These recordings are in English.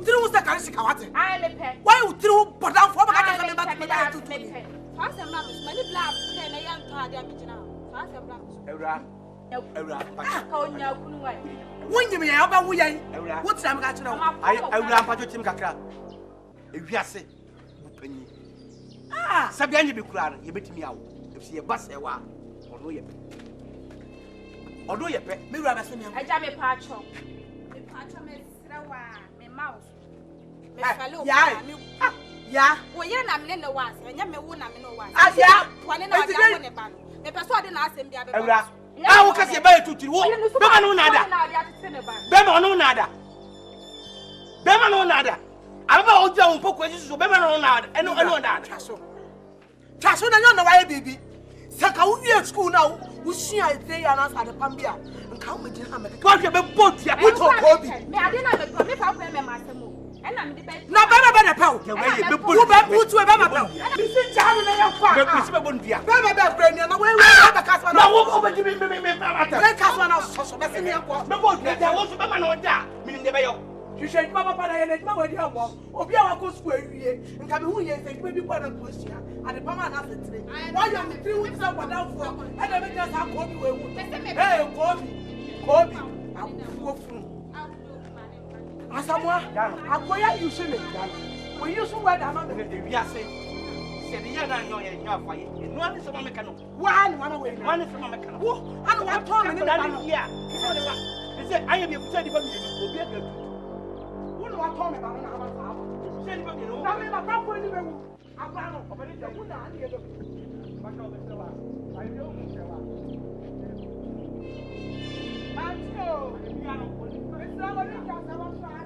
through the Karishikawati. I live here. Why you through but down for I me live back to to make it. Fast and black, many black, and a young card damage now. Fast and black. When you may have a way, what's I'm got to know? I will have to Tim Kakra. If you say, ah, Sabian, you be crying, you bet me out. If she a bus a while, or no, although you pet, me rather send me a jam a patch. The patch of my mouse. Yeah, well, you're not in the ones, and you're one, I'm no one. Ah, yeah, one and a band. The person didn't ask him the other. I will catch a bear to you. Bema no nada. Bema no nada. Bema no nada. Aba oja un poco eso bema no nada. Eno nada. Chaso na no why baby. Saka wo wie school now. Wo sua dey ana sa de pambia. Nka wo medin ha me. Kwa hwe be boat ya. Wo to ko bi. Me ade na me me fa me masemo. Na me de be. Na be paw. Wo be put we be ma paw. Mi si janu na ya kwa. Be si be bondia. Be brand na we be kaswa na. Na wo be me ata. Be kaswa na so be si me ko. Be boat ya wo so be ma na oda. Mi de be yo. Hwehwe ma papa na ye na ma wadi abo. Obi a wako school awie. Nka me hu ye se bi kwa na kosia. Ade pama na afetire. Why you me 3 weeks up down for. E dey make us ko bi we wu. Eh ko bi. Awu funu. Asamwa, akoya you see me. We use word am na dey wiase. Se dey na nyo ye nyo afaye. Enu ani so ma meka no. One way. One so ma meka no. Wo, anu wa ton me na no here. Kiso de wa. They say aye be buta di ba mi obi aka tu. Wo no wa ton me ba na ba sa. Se di ba mi no. Na me ba ka ko ni be wu. Agba no, obere je wo na ani ye do. Ba ka obe se wa. Aye be o mu se wa. Macho, e bi ano ko ni. It's not what you just about to add.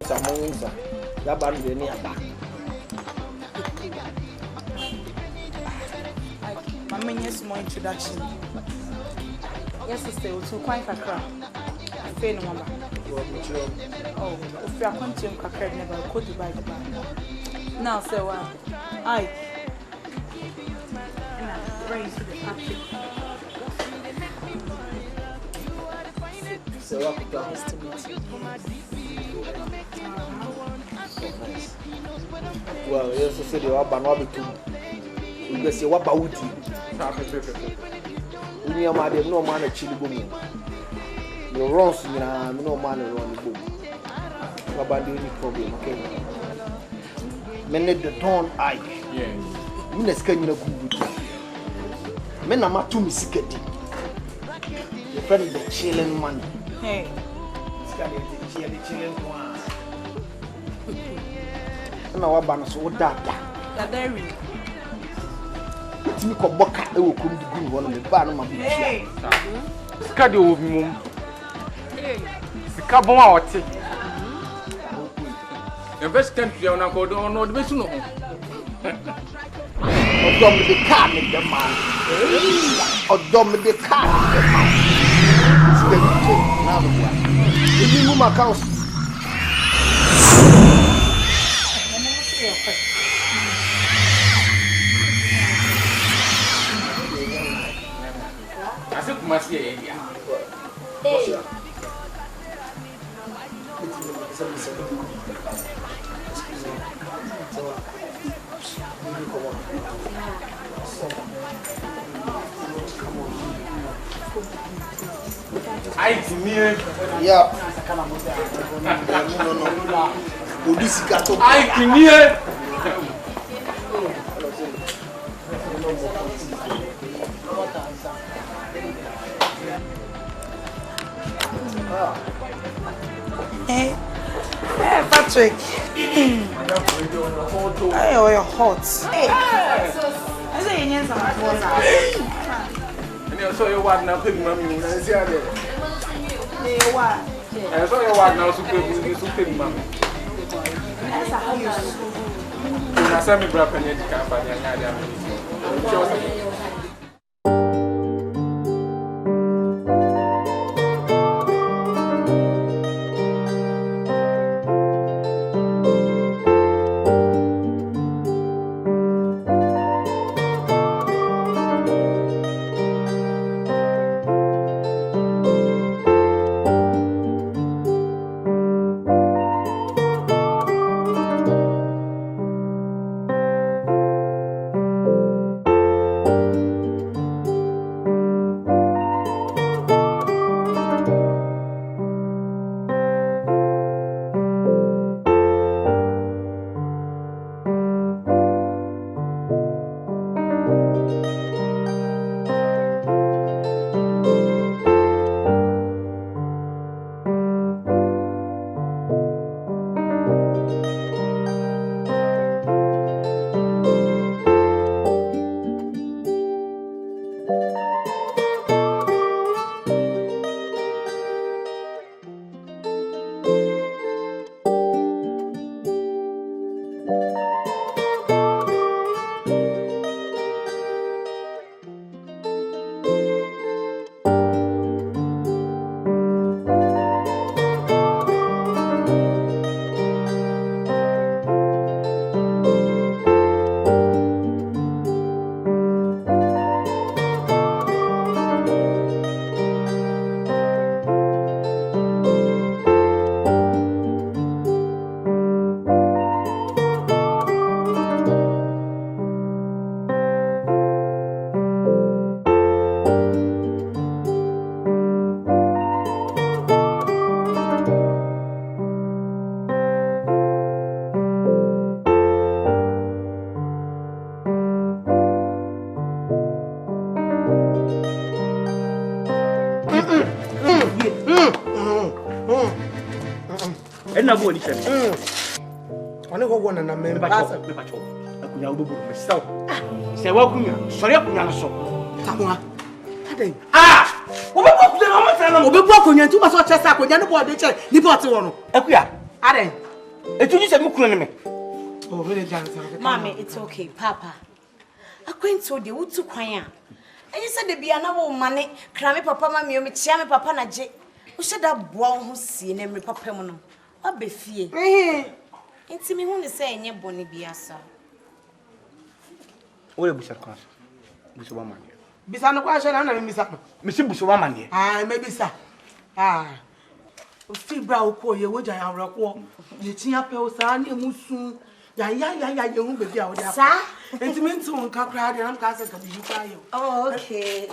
Samonza, that band is near back. My main small introduction. Yes, sister, we'll do quite a crowd. I feel no one. Oh, if you are continuing to never could you buy the band. Now, say what? I raise to the party. So, what nice to meet you. Well, yes, I said you are Banobi too. You can say what about you? We are mad, no man at Chili Boom. The wrongs, no man around the boom. About any problem, okay? Men the dawn eye. Yes. You let's get in a good. Men are not too missikety. The friend is the chilling money. Hey. The chilling one. Na wa bana so dada da dairy timi ko boka e wo kum digu wo no me ba no ma bi sika de wo bi mum sika bon a wote investment ya na ko do no de besu no ho odom de ka me de man odom de ka me de man sika de na bo ya e mu ma ka Masih ya dia. Ai timie. Ya. No. Polisi gato. Ai timie. Patrick. Hey, oh, you're hot. Hey. I say you need some water. And you saw your wife now picking mommy when I see her there. Hey, what? I saw your wife now super mommy. That's how you I saw me brother and you can't find your na bo ni chemi one go go na me me pacho akunya Wobo me saw se wa kunya sori akunya no so tamoa adai Wobo akunya no mata na obebu akunya nti wo so chesa akunya no bo de che ni bo te wo no akuya adai etunyi se me kunu ne me oh really dance Mommy, it's okay, Papa. Akwentu de wutu kwan a. Enyi se de bia na wo mane kra me papa ma me o me chia me papa na je. Wo sheda boa wo ho sie na me papa mu no. Abefie. Enti me hu ne se enye bone bia sa. Ole busa kwa. Busa ba mane. bisa no kwa shela na me bisa no. Me si busa ba mane. Me bisa. O fi bra o ko ye wo jan awra ko. Ye tia pe o sa na emusu. Ya ye hu bebi a wo dia. Sa? Enti me ntu nka kra de na ka se ka bi kwa yo. Oh, okay.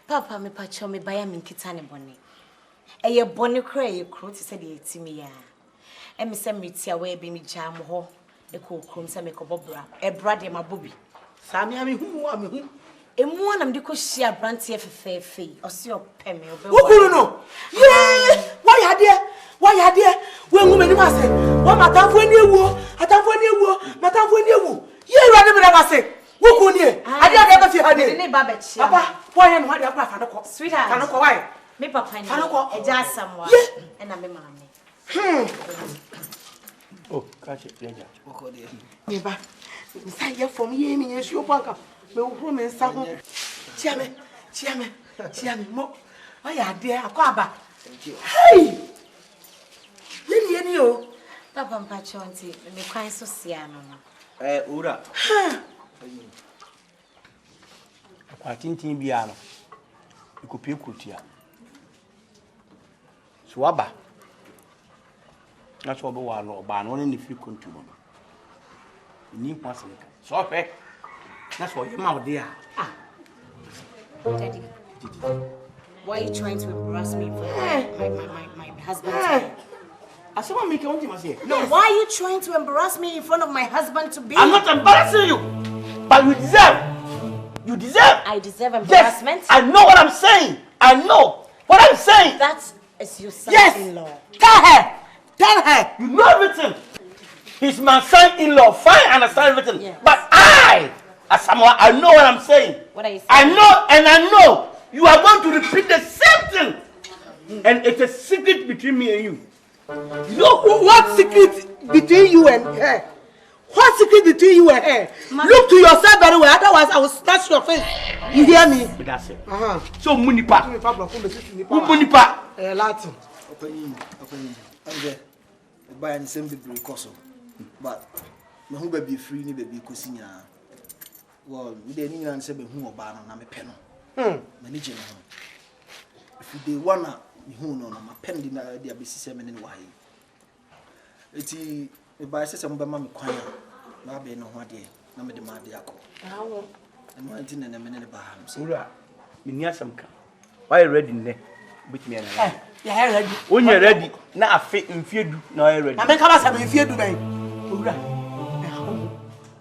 Papa me pacho me baya me nkita ne bone. Eye bone kra ye kro ti se de etimi ya. Emi se me tia we be me jam ho. E ko krom se me ko bobra. E bra de ma bobi. Sa me hu wa me hu. Emu anam de ko hia brante efefefe. Osi opeme obe. Wukuru no. Ye! Why ya there? When woman you must say, "What matamfo ni ewu, atamfo ni ewu, matamfo ni ewu." Ye ru ade me na say. Wuku ni e. Ade ade ba fi ha ni. Ne ba bechi. Papa, why no ade akwa fa no ko. Sweetheart. Fa no ko why? Me papa ni. Fa no ko. Eja samwa. E na me mama. Oh, catch it, leja. Wuku de. Me ba. Me say ye from ye mi yesu opanka. Me wo me nsa ho. Chia me mo. Why ya there akwa aba. Hey! Yeni o. Papa mpacho nti me kwan so sia no no. Ura. Akwa tintin bia no. Ikopie kutia. So waba. Na so be wa lo ba no ne fi kontumo no. Ni kwase ka. So fe. Na so ye ma wo de a. Daddy. Why are you trying to embarrass me for my husband? Asema make want him say. No, why are you trying to embarrass me in front of my husband to be? I'm not embarrassing you. But you deserve. You deserve. I deserve embarrassment? Yes, I know what I'm saying. I know what I'm saying. That is your Yes. son-in-law. Tell her. You know everything. He's my son-in-law. Fine, I understand everything. Yes. But as someone, I know what I'm saying. What are you saying? I know you are going to repeat the same thing. And it's a secret between me and you. What secret between you and her? What secret between you and her? Look to yourself very well, otherwise I will snatch your face. You hear me? But that's it. So Munipa. Munipa. Latin. Open. I'm there. Buy and same people cost. But me who be free ni baby kusinya. Well, we dey ni say be hu oba no na me pe no. Me je no. If they wanna me hu no ma pen di na dia be sise me ne wa yi. Eti me buy say some be ma me kwan na be no ho ade na me de ma ade akọ. Awo. E ma nti na me ne ba ham so. Ura, me ni asam ka. Why ready ne? Bit me na. Yeah, ready. When you're ready, na afi mfiedu na ready. Na me ka ba say me mfiedu ben. Ura.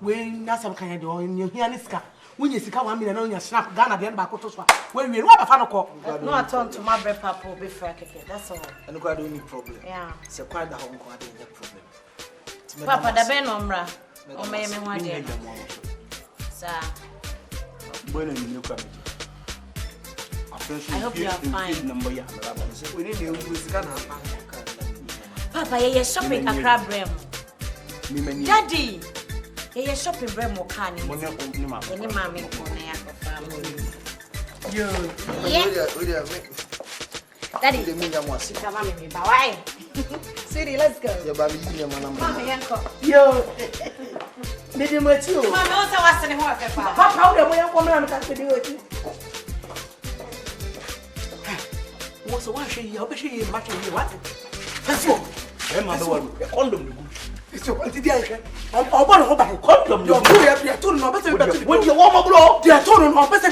When na some kind de on you hear niska. When you sika 1 million na you snap Ghana de ba ko to so. When we no ba fa no ko. No atone to my bread papa will be free keke. That's all. And go don't need problem. Yeah. Se kwa da ho nko ade no problem. Papa da be no mra. O me me ho ade. Sir. Bueno ni kwa me. I hope you are fine. We need to Papa, you're shopping a crab ram. Daddy, you're shopping ram or canny. Any mammy. You. Daddy, come on, me. Bye. Sweetie, let's go. Your baby, your man. Yo. Did you meet you? Mama, also was in work. Papa, how the way woman can do it? What's the one she? I'll be she matching you. What? Let's go. Condom. It's your quality. I'm about to condom. You're too no better. When you warm up, bro, they are too no better.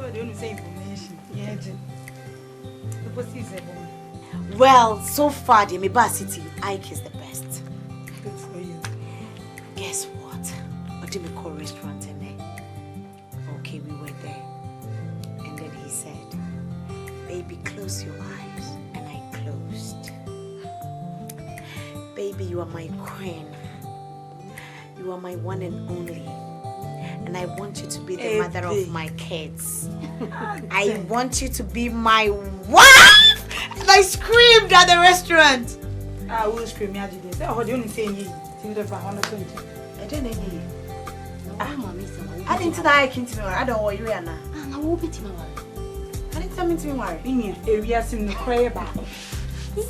So the only same information. Yeah, well, so far the Miba City, Ike is the best. Good for you. Guess what? What did we call restaurant in there? Okay, we were there. And then he said, baby, close your eyes. And I closed. Baby, you are my queen. You are my one and only. And I want you to be the mother of my kids. I want you to be my wife! And I screamed at the restaurant. I will scream at you. Oh, the only thing you do for 120. I didn't know. I didn't know I came to me. I don't worry, Rihanna. I won't be to me. I didn't tell me to me worry. In here, area seem to cry about.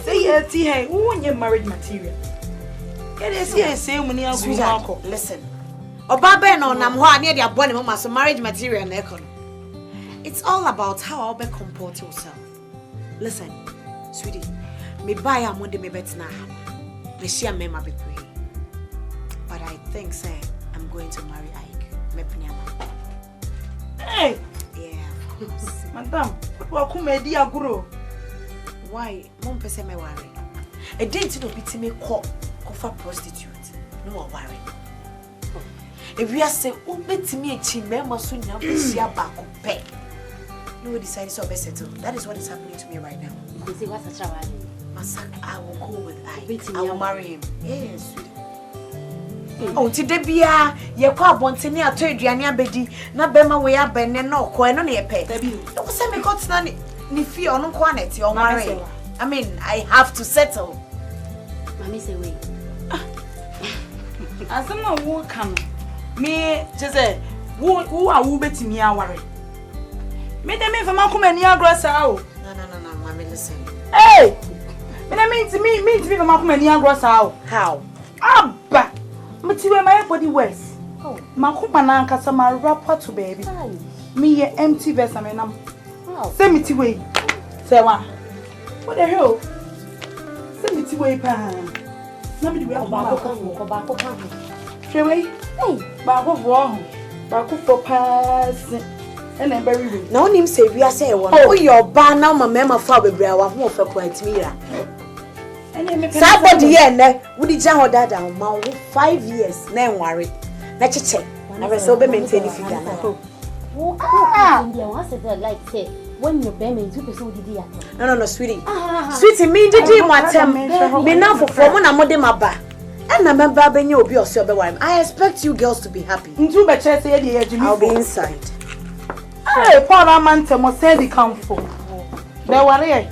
Say, hey, who want your marriage material? Get it, say, when you are listen. Obaba no nam ho ane dia bone mama so marriage material na ekon. It's all about how I'll be comport yourself. Listen, sweetie, me buy am de me betina ha. Me share me ma be pray. But I think say I'm going to marry Ike. Me pnyama. Hey, yeah, of course. Madam, wa kuma di aguro. Why? Mom pese me worry. E didn't no biti me call for prostitute. No worry. If we are say, oh, bet me a chimema soon, now see a back of pay. You will decide so best settle. That is what is happening to me right now. You see what's a child? I will go with Ike. I will marry him. Yes. Oh, today be a ye qua bontini a toy Diania Bedi, not Bema way up and no coin on your pay. Don't say me got none ni fee on quantity or marry. I mean, I have to settle. Mammy say, wait. As someone who come. Me just who are who betting me a worry. Me them if I'm come near grass out. No, mommy, listen. Hey! Me mean to me if I'm come near grass out. How? Abba! But you my body worse. Oh, Makuma Nanka some rapper to baby. Me a empty vest, I mean, send me to way. Say what? What the hell? Send me to way, pan. Nobody will back. Hey, Bago wrong. Bago for pass. And then bury me. No name say we are say one. Oh, your bar now, my mamma father brow of more for point me. Somebody here, would the jar that down, 5 years, then worry. Let's check. Never so be maintain if you can. What's it like say when your baby is super so did you? No, sweetie. Sweetie, me did you want me now for one and more than my bar. And I expect you girls to be happy. I'll be inside. Hey, poor man, must say the comfort. There were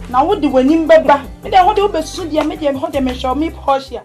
now what do we need better? What do you be so dear? Make them hold them and show me Portia.